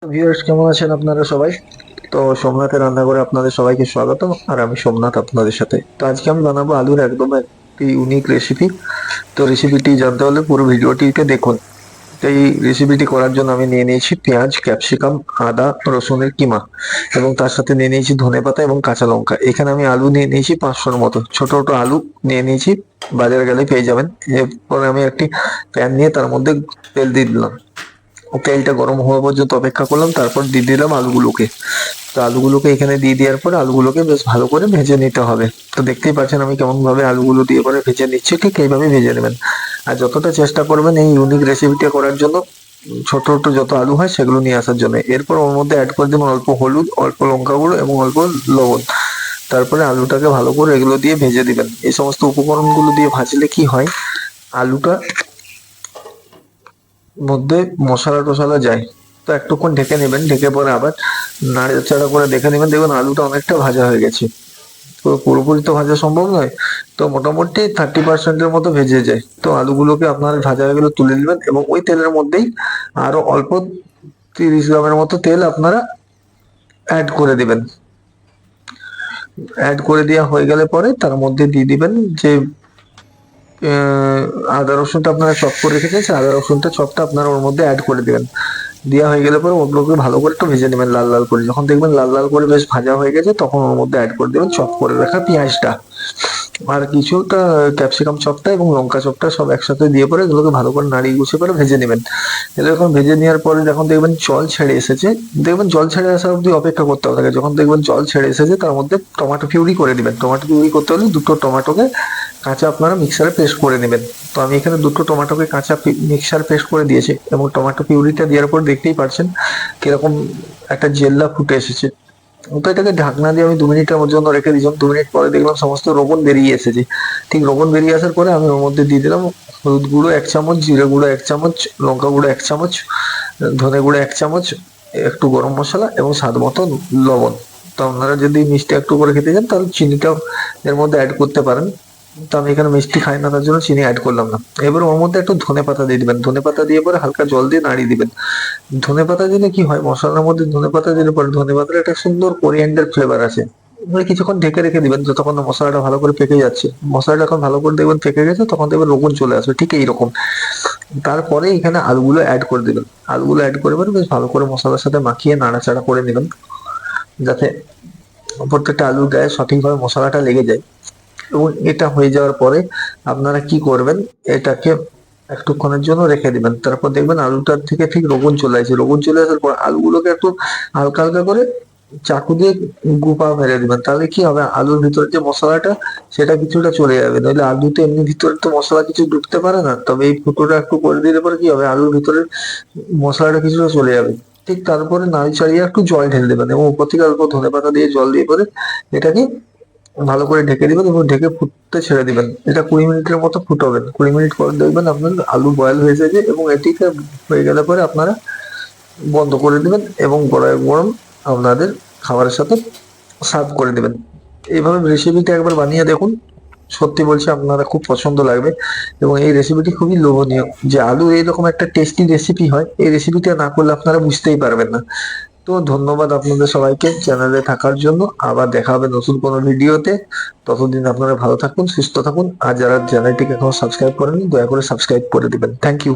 Viewers কেমন আছেন আপনারা সবাই? তো সোমনাথের রান্নাঘরে আপনাদের সবাইকে স্বাগত। আর আমি সোমনাথ আপনাদের সাথে। তো আজকে আমি বানাবো আলুর একদম একটি ইউনিক রেসিপি। তো রেসিপিটি জানতে হলে পুরো ভিডিওটিকে দেখুন। তো এই রেসিপিটি করার জন্য আমি নিয়ে নিয়েছি পেঁয়াজ, ক্যাপসিকাম, আদা, রসুনের কিমা এবং তার সাথে নিয়ে নিয়েছি ধনেপাতা এবং কাঁচা লঙ্কা। এখানে আমি আলু নিয়ে নিয়েছি 500-র মতো ছোট ছোট আলু নিয়ে নিয়েছি। বাজারে গেলে পেয়ে যাবেন। এরপরে আমি একটি প্যান নিয়ে তার মধ্যে তেল দিয়ে দিলাম। তেলটা গরম হওয়া পর্যন্ত অপেক্ষা করলাম, তারপর দিয়ে দিলাম আলুগুলোকে। তো আলুগুলোকে এখানে দিয়ে দেওয়ার পর আলুগুলোকে বেশ ভালো করে ভেজে নিতে হবে। তো দেখতেই পাচ্ছেন আমি কেমন ভাবে আলুগুলো দিয়ে পরে ভেজে নিচ্ছি, ঠিক এইভাবে ভেজে নেবেন। আর যতটা চেষ্টা করবেন এই ইউনিক রেসিপিটা করার জন্য ছোট ছোট যত আলু হয় সেগুলো নিয়ে আসার জন্য। এরপর ওর মধ্যে অ্যাড করে দেবেন অল্প হলুদ, অল্প লঙ্কা গুঁড়ো এবং অল্প লবণ। তারপরে আলুটাকে ভালো করে এগুলো দিয়ে ভেজে দিবেন। এই সমস্ত উপকরণগুলো দিয়ে ভাজলে কি হয়, আলুটা মধ্যে মশলা টশলা যায়। তো একটুক্ষণ ঢেকে নেবেন, ঢেকে পরে আবার নাড়াচাড়া করে দেখে নেবেন, দেখবেন আলুটা অনেকটা ভাজা হয়ে গেছে। তো পুরোপুরি তো ভাজা সম্ভব নয়, তো মোটামুটি 30%-এর মতো ভেজে যায়। তো আলুগুলোকে আপনার ভাজা হয়ে গেলে তুলে নেবেন এবং ওই তেলের মধ্যেই আরো অল্প 30 গ্রামের মতো তেল আপনারা অ্যাড করে দিবেন। অ্যাড করে দেওয়া হয়ে গেলে পরে তার মধ্যে দিয়ে দিবেন যে আহ, আদা রসুনটা আপনারা চপ করে রেখেছেন, সেই আদা রসুনটা চপটা আপনারা ওর মধ্যে অ্যাড করে দিবেন। দেওয়া হয়ে গেলে পরে ওগুলোকে ভালো করে একটু ভেজে নেবেন লাল লাল করে। যখন দেখবেন লাল লাল করে বেশ ভাজা হয়ে গেছে তখন ওর মধ্যে অ্যাড করে দেবেন চপ করে রাখা পেঁয়াজটা আর কিছুটা ক্যাপসিকাম চপটা এবং লঙ্কা চপটা সব একসাথে দিয়ে পরে এগুলোকে ভালো করে নাড়িয়ে গুছিয়ে পরে ভেজে নেবেন। এরকম ভেজে নেওয়ার পরে যখন দেখবেন জল ছেড়ে এসেছে, দেখবেন জল ছেড়ে আসা অব্দি অপেক্ষা করতে হবে আপনাকে। যখন দেখবেন জল ছেড়ে এসেছে তার মধ্যে টমেটো পিউরি করে দিবেন। টমেটো পিউরি করতে হলে দুটো টমেটোকে কাঁচা আপনারা মিক্সারে পেস্ট করে নেবেন। তো আমি এখানে দুটো টমেটোকে কাঁচা মিক্সার পেস্ট করে দিয়েছি এবং টমেটো পিউরিটা দেওয়ার পর দেখতেই পারছেন কিরকম একটা জেল্লা ফুটে এসেছে। তো এটাকে ঢাকনা দিয়ে আমি 2 মিনিটের জন্য রেখে দিয়েছিলাম। 2 মিনিট পরে দেখলাম সমস্ত লবণ বেরিয়ে এসেছে। ঠিক লবণ বেরিয়ে আসার পরে আমি ওর মধ্যে দিয়ে দিলাম হলুদ গুঁড়ো 1 চামচ, জিরে গুঁড়ো 1 চামচ, লঙ্কা গুঁড়ো 1 চামচ, ধনে গুঁড়ো 1 চামচ, একটু গরম মশলা এবং স্বাদ মতো লবণ। তো আপনারা যদি মিষ্টি একটু করে খেতে চান তাহলে চিনিটাও এর মধ্যে অ্যাড করতে পারেন। তো আমি এখানে মিষ্টি খাই না, তার জন্য চিনি অ্যাড করলাম না। এবার ওর মধ্যে একটু ধনেপাতা দিয়ে দিবেন। ধনেপাতা দিয়ে পরে হালকা জল দিয়ে নাড়িয়ে দিবেন। ধনেপাতা দিলে কি হয়, মশলার মধ্যে ধনেপাতা দিলে পরে ধনেপাতার একটা সুন্দর কোরিয়ান্ডার ফ্লেভার আছে। এবার কিছুক্ষণ ঢেকে রেখে দিবেন যতক্ষণ না মশলাটা ভালো করে পেকে যাচ্ছে। মশলাটা যখন ভালো করে দেখবেন পেকে গেছে তখন দেখবেন রোগন চলে আসবে, ঠিক এইরকম। তারপরে এখানে আলুগুলো অ্যাড করে দিবেন। আলুগুলো অ্যাড করে এবার বেশ ভালো করে মশলার সাথে মাখিয়ে নাড়াচাড়া করে নেবেন, যাতে প্রত্যেকটা আলুর গায়ে সঠিকভাবে মশলাটা লেগে যায়। এবং এটা হয়ে যাওয়ার পরে আপনারা কি করবেন, এটাকে একটুক্ষণের জন্য রেখে দিবেন। তারপর দেখবেন আলুটার থেকে ঠিক রোগন চলে আসে। রোগন চলে আসার পর আলুগুলোকে একটু হালকা হালকা করে চাকু দিয়ে গুপা মেরে দিবেন। তাহলে কি হবে, আলুর ভিতরে যে মশলাটা সেটা কিছুটা চলে যাবে। নইলে আলুতে এমনি ভিতরে তো মশলা কিছু ঢুকতে পারে না, তবে এই ফুটোটা একটু করে দিলে পরে কি হবে, আলুর ভিতরে মশলাটা কিছুটা চলে যাবে। ঠিক তারপরে নাড়ি চাড়িয়ে একটু জল ঢেলে দেবেন এবং উপর থেকে অল্প ধনেপাতা দিয়ে জল দিয়ে পরে এটাকে ভালো করে ঢেকে দিবেন এবং ঢেকে ফুটতে ছেড়ে দিবেন। এটা 20 মিনিটের মতো ফুটাবেন। 20 মিনিট পর দেখবেন আপনার আলু বয়েল হয়ে যাবে এবং এটিকে হয়ে গেলে পরে আপনারা বন্ধ করে দিবেন এবং গরম গরম আপনাদের খাবারের সাথে সার্ভ করে দিবেন। এইভাবে রেসিপিটা একবার বানিয়ে দেখুন, সত্যি বলছি আপনারা খুব পছন্দ লাগবে। এবং এই রেসিপিটি খুবই লোভনীয়। যে আলু এইরকম একটা টেস্টি রেসিপি হয়, এই রেসিপিটা না করলে আপনারা বুঝতেই পারবেন না। তো ধন্যবাদ আপনাদের সবাইকে চ্যানেলে থাকার জন্য। আবার দেখা হবে নতুন কোনো ভিডিওতে। ততদিন আপনারা ভালো থাকুন, সুস্থ থাকুন। আর যারা চ্যানেলটিকে এখনো সাবস্ক্রাইব করেননি দয়া করে সাবস্ক্রাইব করে দিবেন। Thank you.